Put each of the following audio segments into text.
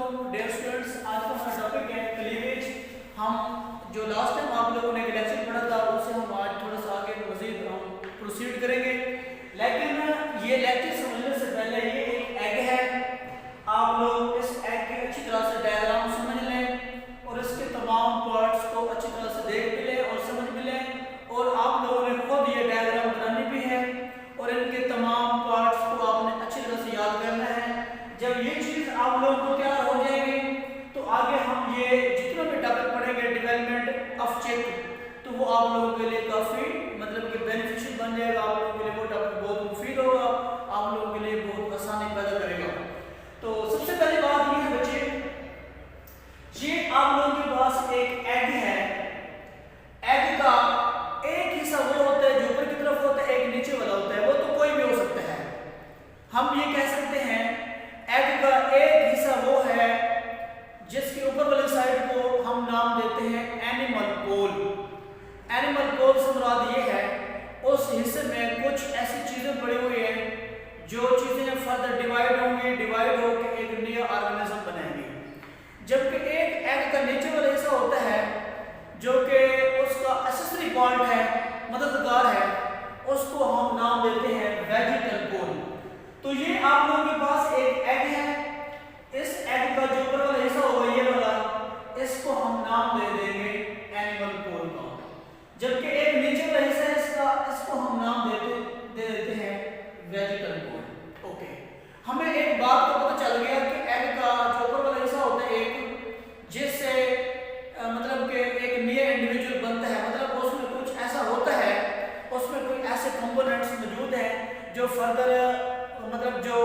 Dear students, आज का हमारा टॉपिक है क्लीवेज। हम जो लास्ट टाइम आप लोगों ने एक लेक्चर पढ़ा था उससे हम आज थोड़ा सा आगे मजीद हम प्रोसीड करेंगे। लेकिन ये लेक्चर समझने से पहले ये एक एग है, आप लोग इस एग के अच्छी तरह से डायग्राम समझ लें और इसके तमाम पार्ट्स को अच्छी तरह से देख भी लें और समझ भी लें। और आप लोगों ने खुद ये डायग्राम बनानी भी है और इनके तमाम पार्ट्स को आपने अच्छी तरह से याद करना है। जब ये चीज़ आप लोगों को तैयार हो जाएगी तो आगे हम ये जितना भी टॉपिक पढ़ेंगे डेवलपमेंट ऑफ चिप, तो वो आप लोगों के लिए काफ़ी मतलब कि बेनिफिशियल बन जाएगा। आप लोगों के लिए वो टॉपिक बहुत मुफीद होगा, आप लोगों के लिए बहुत आसानी पैदा करेगा। तो सबसे पहली बात ये है बच्चे, ये आप लोगों के पास एक एग है। एग का एक हिस्सा वो होता है जो ऊपर की तरफ होता है, एक नीचे वाला होता है। वो तो कोई भी हो सकता है। हम ये कह सकते हैं एग का एक हिस्सा वो है जिसके ऊपर वाली साइड को हम नाम देते हैं एनिमल पोल। एनिमल पोल से मुराद ये है उस हिस्से में कुछ ऐसी चीजें पड़ी हुई हैं जो चीजें फर्दर डिवाइड होंगी, डिवाइड होकर एक नया ऑर्गेनिज्म बनाएंगे। जबकि एक एग का नीचे वाला हिस्सा होता है जो कि उसका एक्सेसरी पार्ट है, मददगार है, उसको हम नाम देते हैं वेजिटल पोल। तो ये आप लोगों के पास एक एग है। इस एग का जो ऊपर वाला हिस्सा होगा ये वाला, इसको हम नाम दे देंगे एनिमल पोल का। जबकि एक नीचे वाला हिस्सा है इसका, इसको हम नाम दे देते हैं वेजिटल पोल। ओके, हमें एक बात तो पता चल गया कि एग का जो ऊपर वाला हिस्सा होता है एक, जिससे मतलब कि एक नया इंडिविजुअल बनता है, मतलब उसमें कुछ ऐसा होता है, उसमें कोई ऐसे कंपोनेंट्स मौजूद हैं जो फर्दर मतलब जो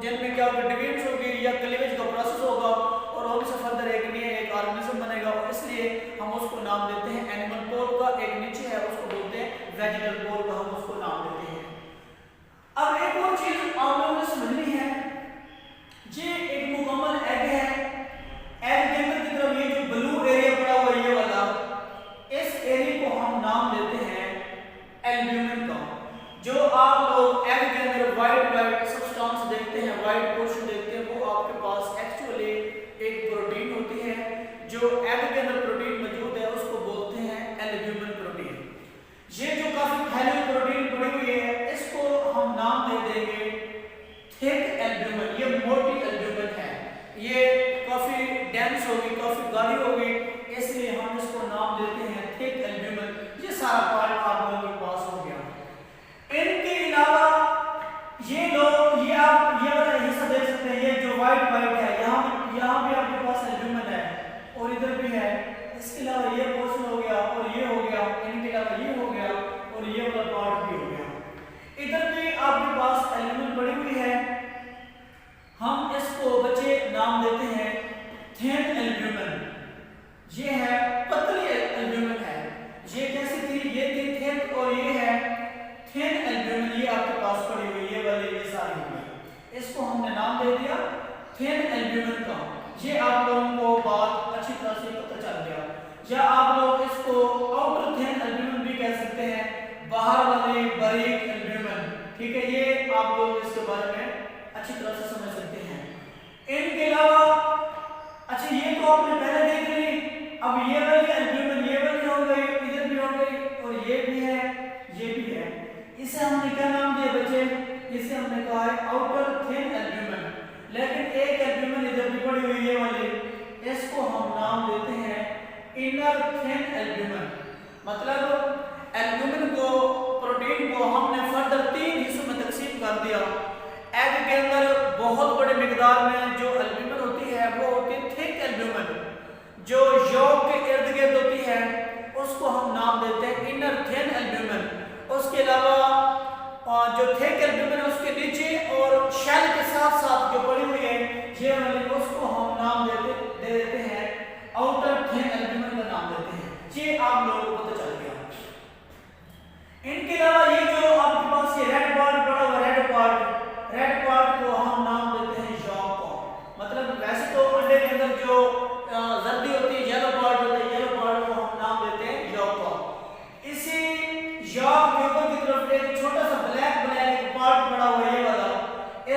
जिनमें क्या होगा, डिवीजन होगी या क्लीवेज का प्रोसेस होगा और उनसे फर्दर एक नया एक ऑर्गेनिज्म बनेगा। और इसलिए हम उसको नाम देते हैं एनिमल पोल का। एक नीचे है उसको बोलते हैं वेजिटल पोल का, हम उसको नाम देते हैं। अब एक और चीज आप लोगों ने समझनी है, ये एक मुकम्मल एग है। एग के अंदर की तरफ ये जो ब्लू एरिया पड़ा हुआ है ये वाला, इस एरिया को हम नाम देते हैं एल्ब्यूमिन का। जो आप लोग एग के अंदर व्हाइट सब्सटेंस देखते हैं, व्हाइट पोर्शन देखते हैं, वो आपके पास एक्चुअली एक प्रोटीन होती है। जो एग के अंदर प्रोटीन मौजूद है उसको बोलते हैं एल्ब्यूमिन प्रोटीन। ये जो काफी फैली हुई प्रोटीन पड़ी हुई है इसको हम नाम दे देंगे थिक एल्ब्यूमिन। ये मोटी एल्ब्यूमिन है, ये काफी डेंस होगी, काफी गाढ़ी होगी, इसलिए हम इसको नाम देते हैं थिक एल्ब्यूमिन। ये सारा पार्ट आप लोगों के पास हो गया। इनके अलावा ये लोग ये आप ये वाला हिस्सा देख सकते हैं, ये जो व्हाइट है, यहाँ भी आपके पास एल्ब्यूमिन है और इधर भी है। इसके अलावा ये पोर्शन हो गया और ये हो गया, इनके अलावा ये हो गया और ये वाला पार्ट भी हो गया। इधर भी आपके पास एल्ब्यूमिन पड़ी हुई है। हम इसको बच्चे नाम देते हैं थिन एल्ब्यूमिन। ये है पतली एल्ब्यूमिन है। ये कैसी थी, ये थी थिन और ये है थिन एल्ब्यूमिन। ये आपके पास पड़ी हुई ये वाली ये सारी हुई, इसको हमने नाम दे दिया थिन एल्ब्यूमिन का। ये आप लोगों को बात अच्छी तरह से पता चल गया। या आप लोग इसको आउटर थिन एल्ब्यूमिन भी कह सकते हैं, बाहर वाले बारीक एल्ब्यूमिन। ठीक है, ये आप लोग इसके बारे में अच्छी तरह से समझ सकते हैं। इनके अलावा अच्छा ये तो आपने पहले देख ली। अब ये वाली एल्ब्यूमिन ये वाली हो गई, इधर भी हो गई और ये भी है, ये भी है। इसे हमने क्या नाम दिया बच्चे, इसे हमने कहा है आउटर थिन एल्ब्यूमिन। लेकिन एक एल्ब्यूमिन इधर भी पड़ी हुई है वाली, इसको हम नाम देते हैं इनर थिन एल्ब्यूमिन। मतलब एल्ब्यूमिन को, प्रोटीन को हमने फर्दर 3 हिस्सों में तकसीम कर दिया। एग के अंदर बहुत बड़े मिकदार में जो एल्ब्यूमिन होती है वो होती है थिक एल्ब्यूमिन। जो यॉक के इर्द गिर्द होती है उसको हम नाम देते हैं इनर थिन एल्ब्यूमिन। उसके अलावा जो थिक एल्ब्यूमिन है उसके नीचे और शेल के साथ साथ जो पड़ी हुई है ये वाली, उसको हम नाम दे देते हैं आउटर थिन एल्ब्यूमिन का नाम देते हैं। ये आप लोगों को पता चल गया। इनके अलावा ये जो आपके पास ये रेड पार्ट पड़ा हुआ, रेड पार्ट को हम नाम देते हैं यॉक का। मतलब वैसे तो अंडे के अंदर जो जर्दी होती है, येलो पार्ट होता है, येलो पार्ट को हम नाम देते हैं यॉक का। इसी यॉक के ऊपर की तरफ एक छोटा सा ब्लैक पार्ट पड़ा हुआ ये वाला,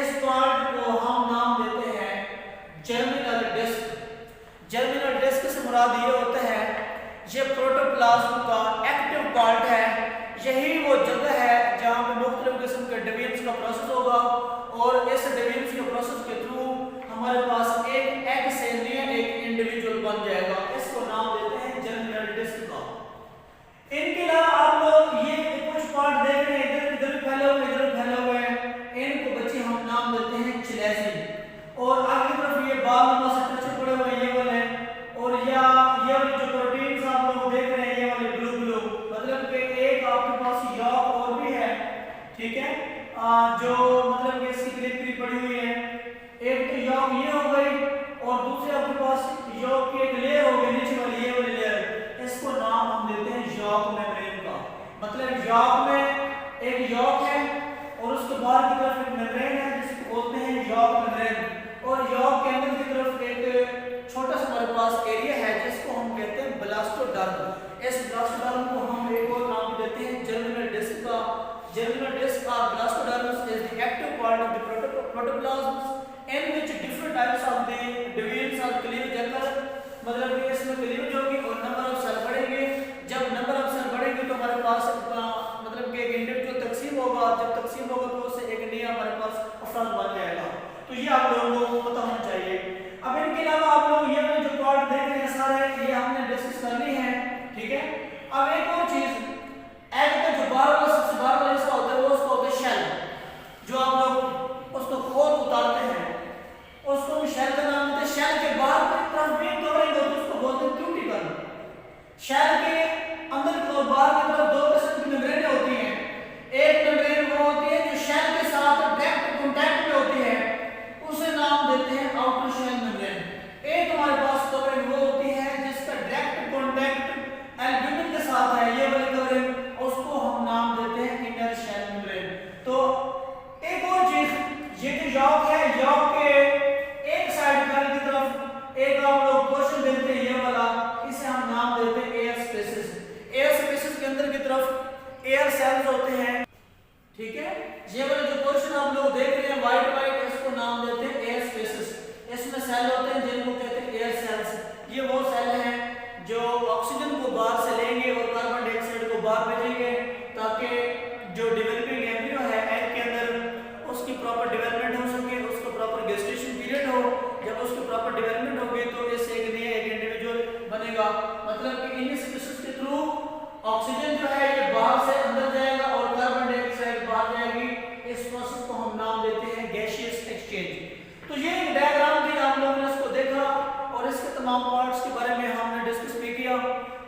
इस पार्ट को हम नाम देते हैं जर्मिनल डिस्क। मुराद ये होता है, ये प्रोटोप्लाज्म का एक्टिव पार्ट है, यही वो जगह है जहाँ पे मुख्तलिफ किस्म के डिवीजन का प्रोसेस होगा और इस डिवीजन के प्रोसेस के थ्रू हमारे पास एक एग से नया एक इंडिविजुअल बन जाएगा। इसको नाम देते हैं जर्मिनल डिस्क का। इनके अलावा आप लोग ये कुछ पार्ट देख रहे हैं, इधर इधर फैले हुए हैं, इनको बच्चे हम नाम देते हैं चिलेसिन। और आगे तरफ ये बाल से टच पड़े हुए ये वाले, और या ये वाले जो प्रोटीन्स आप लोग देख रहे हैं ये वाले ब्लू ब्लू, मतलब कि एक आपके पास यॉक और भी है, ठीक है, जो मतलब कि इसकी क्लिप पड़ी हुई है। एक तो यॉक ये हो गई और दूसरे आपके पास यॉक की एक लेयर हो गई नीचे वाली ये वाली लेयर, इसको नाम हम देते हैं यॉक मेम्ब्रेन का। मतलब यॉक में एक यॉक है और उसके बाहर की तरफ एक मेम्ब्रेन है जिसको बोलते हैं यॉक मेम्ब्रेन, और यॉक के अंदर की तरफ एक छोटा सा हमारे पास एरिया है जिसको हम कहते हैं ब्लास्टोडर्म। इस ब्लास्टोडर्म को हम एक और नाम देते हैं जर्मिनल डिस्क का। जर्मिनल डिस्क और blastoderm is the active part of the protoplasm in which different types of the divisions or cleavage occur। मतलब कि इसमें क्लीवेज होगी और नंबर ऑफ सेल बढ़ेंगे। जब नंबर ऑफ सेल बढ़ेंगे तो हमारे पास मतलब कि एक इंडिविजुअल तकसीम होगा, जब तकसीम होगा तो उससे एक नया हमारे पास अफराद बन जाएगा। तो ये आप लोगों को पता होना चाहिए। अब इनके अलावा आप लोग ये जो पार्ट देख रहे हैं सारे ये हमने डिस्कस करनी है, ठीक है। अब एक और चीज, एग का जो बाहर वाला सबसे बाहर वाला हिस्सा होता है वो उसका होता है शेल, जो आप लोग उसको खोल उतारते हैं उसको हम शेल का नाम देते हैं। शेल के बाहर की तरफ भी कवरिंग होती है उसको बोलते हैं क्यूटिकल। शेल के अंदर और बाहर की तरफ दो किस्म की मेम्ब्रेन होती हैं। एक मेम्ब्रेन वो होती है जो शेल के साथ डायरेक्ट कांटेक्ट में होती है, उसे नाम देते हैं आउटर शेल मेम्ब्रेन। एक हमारे पास कवरिंग वो होती है जिसका डायरेक्ट कांटेक्ट एल्ब्यूमिन के साथ है, ये वाली कवरिंग, उसको हम नाम देते हैं इनर शेल मेम्ब्रेन। तो एक और चीज, ये जो यॉक है, यॉक के एक साइड की तरफ एक आप लोग पोर्शन देखते हैं ये वाला, इसे हम नाम देते हैं एयर स्पेसेस। एयर स्पेसेस के अंदर की तरफ एयर सेल्स होते हैं, ठीक है। ये वाला जो पोर्शन आप लोग देख रहे हैं व्हाइट व्हाइट, इसको नाम देते हैं एयर स्पेसेस। इसमें सेल होते हैं जिनको कहते हैं एयर सेल्स। ये वो सेल हैं जो ऑक्सीजन को बाहर से लेंगे और कार्बन डाइऑक्साइड को बाहर भेजेंगे ताकि जो डेवलपिंग एम्ब्रियो है एग के अंदर उसकी प्रॉपर डेवलपमेंट हो सके, उसको प्रॉपर गेस्टेशन पीरियड हो। जब उसकी प्रॉपर डेवलपमेंट होगी तो इससे एक नया एक इंडिविजुअल बनेगा। मतलब कि इन स्पेसिस के थ्रू ऑक्सीजन जो है ये बाहर से अंदर जाएगा और कार्बन डाइऑक्साइड बाहर जाएगी। इस प्रोसेस को हम नाम देते हैं गैसियस एक्सचेंज। तो ये एक डायग्राम थी, आप लोगों ने इसको देखा और इसके तमाम पार्ट्स के बारे में हमने डिस्कस भी किया।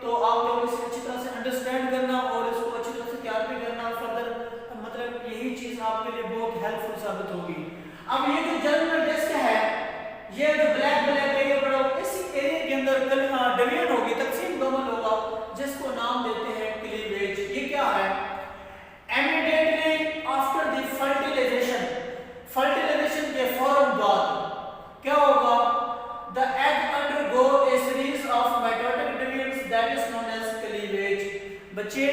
तो आप लोग इसे अच्छी तरह से अंडरस्टैंड करना और इसको अच्छी तरह से तैयार भी करना, फर्दर मतलब यही चीज आपके लिए बहुत हेल्पफुल साबित होगी। अब ये जो जर्मिनल डिस्क है, ये जो ब्लैक ब्लैक एरिया पड़ा हुआ, इसी एरिया के अंदर डिवीजन होगी, तकसीम कमल होगा, जिसको नाम देते हैं क्लीवेज। ये क्या है? Immediately after the fertilization, fertilization के फौरन बाद क्या होगा? The egg undergo a series of mitotic divisions that is known as cleavage. बच्चे,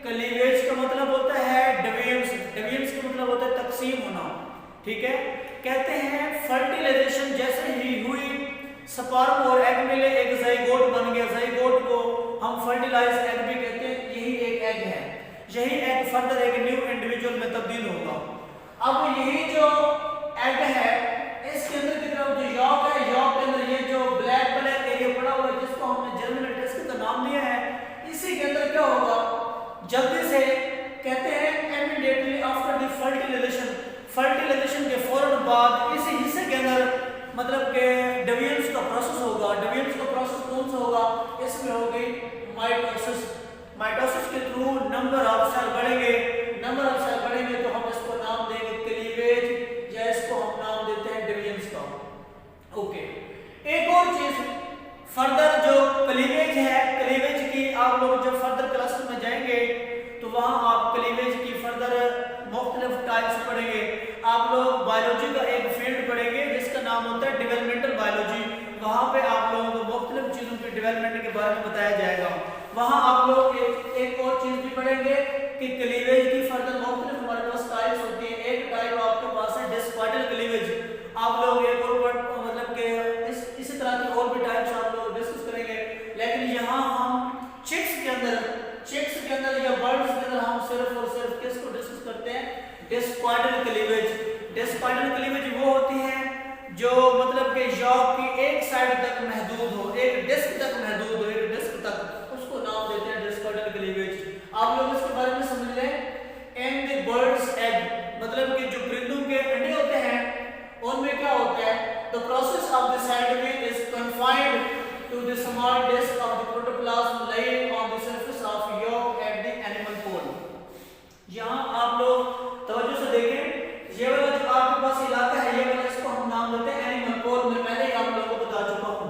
क्लीवेज का मतलब होता है डिवीजन्स, डिवीजन्स का मतलब होता है तकसीम होना, ठीक है। कहते हैं फर्टिलाइजेशन जैसे ही हुई, स्पर्म और एग मिले, एक ज़ाइगोट बन गया। ज़ाइगोट को हम फर्टिलाइज एग भी कहते हैं। यही एक एग है, यही एग फर्दर एक न्यू इंडिविजुअल में तब्दील होगा। अब यही जो एग है इसके अंदर की तरफ जो यॉक है, यॉक के अंदर ये जो ब्लैक ब्लैक एरिया पड़ा हुआ है जिसको हमने जर्मिनल डिस्क का नाम दिया है, इसी के अंदर क्या होगा? जल्दी से कहते हैं immediately after the fertilization, fertilization के फौरन बाद इसी हिस्से के अंदर मतलब के डिवीजन्स का प्रोसेस होगा। डिवीजन्स का प्रोसेस कौन सा होगा? इसमें होगी माइटोसिस। माइटोसिस के थ्रू नंबर ऑफ सेल बढ़ेंगे, नंबर ऑफ सेल बढ़ेंगे तो हम इसको नाम देंगे क्लीवेज या इसको हम नाम देते हैं डिवीजन्स का। ओके, एक और चीज फर्दर जो क्लीवेज है, क्लीवेज की आप लोग जब फर्दर क्लासेस में जाएंगे तो वहां आप क्लीवेज की फर्दर मुख्तलिफ टाइप्स पढ़ेंगे। आप लोग बायोलॉजी का एक फील्ड पढ़ेंगे जिसका नाम होता है डेवलपमेंटल बायोलॉजी। वहां पे आप लोगों को मुख्तलिफ चीज़ों की डेवलपमेंट के बारे में बताया जाएगा। वहां आप लोग एक और चीज़ भी पढ़ेंगे कि क्लीवेज की फर्दर मुख्तलिफ हमारे पास टाइप्स होती है। एक टाइप आपके पास है डिस्पार्टल क्लीवेज। आप लोग एक और मतलब के इसी तरह की और भी टाइप्स आप लोग डिस्कस करेंगे। डिस्कॉइडल क्लीवेज वो होती है जो मतलब कि यॉक की एक साइड तक महदूद हो, एक डिस्क तक महदूद हो, एक डिस्क तक, उसको नाम देते हैं डिस्कॉइडल क्लीवेज। आप लोग इसके बारे में समझ लें। एंड द बर्ड्स एग, मतलब कि जो परिंदों के अंडे होते हैं उनमें क्या होता है, the process of the sideway is confined to the small disc of the protoplasm lying on the surface of yolk at the animal pole. यहाँ आप लोग तवज्जो से देखें, ये वाला जो आपके पास इलाका है, ये वाला इसको हम नाम देते हैं एनिमल पोल। मैं पहले ही आप लोगों को बता चुका हूँ।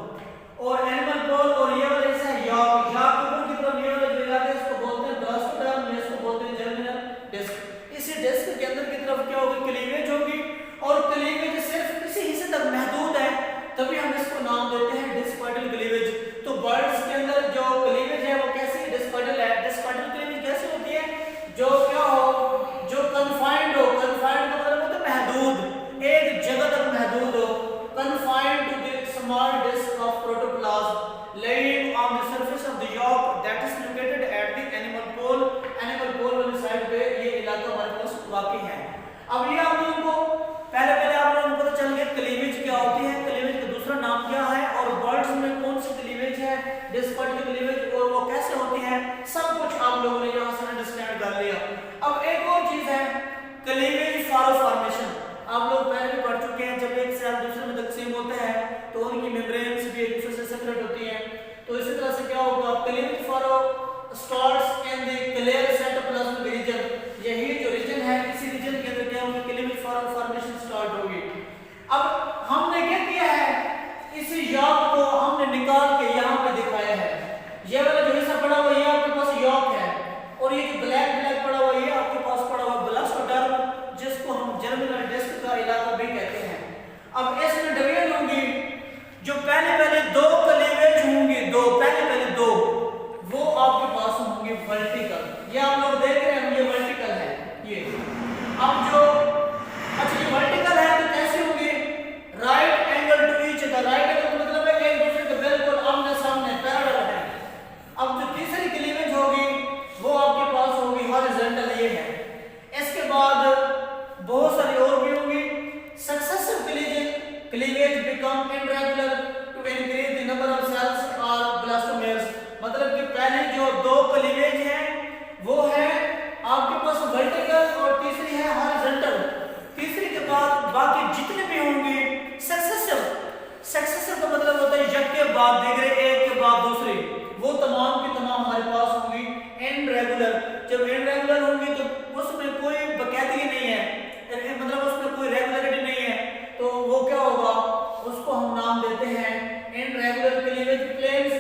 और एनिमल पोल और ये वाला ऐसा है यॉक, यॉक के ऊपर की तरफ ये वाला जो इलाका है इसको बोलते हैं ब्लास्टोडर्म, या इसको बोलते हैं जर्मिनल डिस्क। इसी डिस्क के अंदर की तरफ क्या होगी, क्लीवेज होगी, और क्लीवेज सिर्फ इसी हिस्से तक महदूद है, तभी हम इसको नाम देते हैं डिस्कॉइडल क्लीवेज। तो बर्ड्स के अंदर जो क्लीवेज है वो कैसी डिस्कॉइडल है। डिस्कॉइडल क्लीवेज कैसी होती है, जो क्या हो, जो कन्फाइंड हो, कन्फाइंड का मतलब होता है महदूद, एक जगह तक महदूद हो, confined to the small disc of protoplasm lying on the surface of the yolk that is located at the animal pole. Animal pole वाली साइड पे ये इलाका हमारे पास वाकई है। अब ये आप लोगों को पहले आप लोगों को पता चल गया क्लीवेज क्या होती है, क्लीवेज का दूसरा नाम क्या है, और बर्ड्स में कौन सी क्लीवेज है, डिस्कॉइडल क्लीवेज, और वो कैसे होती है, सब कुछ आप लोगों ने यहाँ से अंडरस्टैंड कर लिया। अब एक और चीज है क्लीवेज फॉर्मेशन। आप लोग पहले भी पढ़ चुके हैं, जब एक सेल दूसरे में तकसीम होता है तो उनकी मेम्ब्रेन्स भी एक दूसरे से सेपरेट होती हैं। तो इसी तरह से क्या होगा, cleavage starts in the clear cytoplasmic region. यही जो रीजन है, इसी रीजन के अंदर क्या होगी, क्लीवेज फॉर्मेशन स्टार्ट होगी। अब हमने क्या किया है, इसी यॉक को हमने निकाल के यहाँ पे दिखाया है। ये वाला जो हिस्सा पड़ा हुआ ये आपके पास यॉक है, और ये जो ब्लैक ब्लैक पड़ा हुआ ये आपके पास पड़ा हुआ ब्लास्टोडर्म, जिसको हम जर्मिनल डिस्क का इलाका भी कहते हैं। अब इसमें डिवीजन होंगी, जो पहले दो क्लीवेज होंगी, पहले दो, वो आपके पास होंगे वर्टिकल। ये आप लोग देख रहे हैं, ये वर्टिकल है ये। अब जो अच्छा ये वर्टिकल है तो कैसे होंगे, right angle to each other. Right angle मतलब है एक दूसरे के बिल्कुल आमने सामने पैरेलल है। अब जो तीसरी क्लीवेज होगी वो आपके पास होगी हॉरिजॉन्टल, ये है। इसके बाद बहुत सारी और भी होंगी। Successive cleavage become irregular to increase the number of cells और ब्लास्टोमेर्स। मतलब कि पहले जो दो क्लीवेज हैं वो है आपके पास वर्टिकल, और तीसरी है हॉरिजॉन्टल। तीसरी के बाद बाकी जितने भी होंगे सक्सेसिव का मतलब होता है एक के बाद दूसरे, एक के बाद दूसरी, वो तमाम की तमाम हमारे पास होंगी इनरेगुलर। जब इनरेगुलर होंगी तो उसमें कोई बाकायदगी नहीं है, मतलब उसमें कोई रेगुलरिटी नहीं है, तो वो क्या होगा, उसको हम नाम देते हैं इनरेगुलर क्लीवेज प्लेन्स,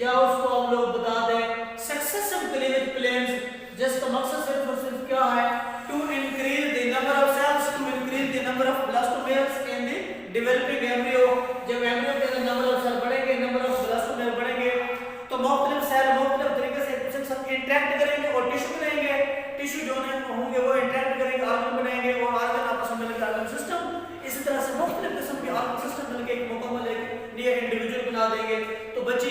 या उसको हम लोग बता दें सक्सेसिव क्लीवेज प्लेन्स, जिसका मकसद सिर्फ और सिर्फ क्या है, to increase the number of cells, to increase the number of blastomeres in the developing embryo. जब एम्ब्रियो के अंदर नंबर ऑफ सेल बढ़ेंगे, नंबर ऑफ ब्लास्टोमेर बढ़ेंगे, तो मुख्तलिफ सेल मुख्तलिफ तरीके से एक दूसरे के साथ इंटरेक्ट करेंगे और टिश्यू बनाएंगे। टिश्यू जो होंगे वो इंटरेक्ट करेंगे, ऑर्गन बनाएंगे, और ऑर्गन आपस में मिलकर ऑर्गन सिस्टम, इसी तरह से मुख्तलिफ किस्म के ऑर्गन सिस्टम मिलकर एक मुकम्मल एक इंडिविजुअल बना देंगे। तो बच्चे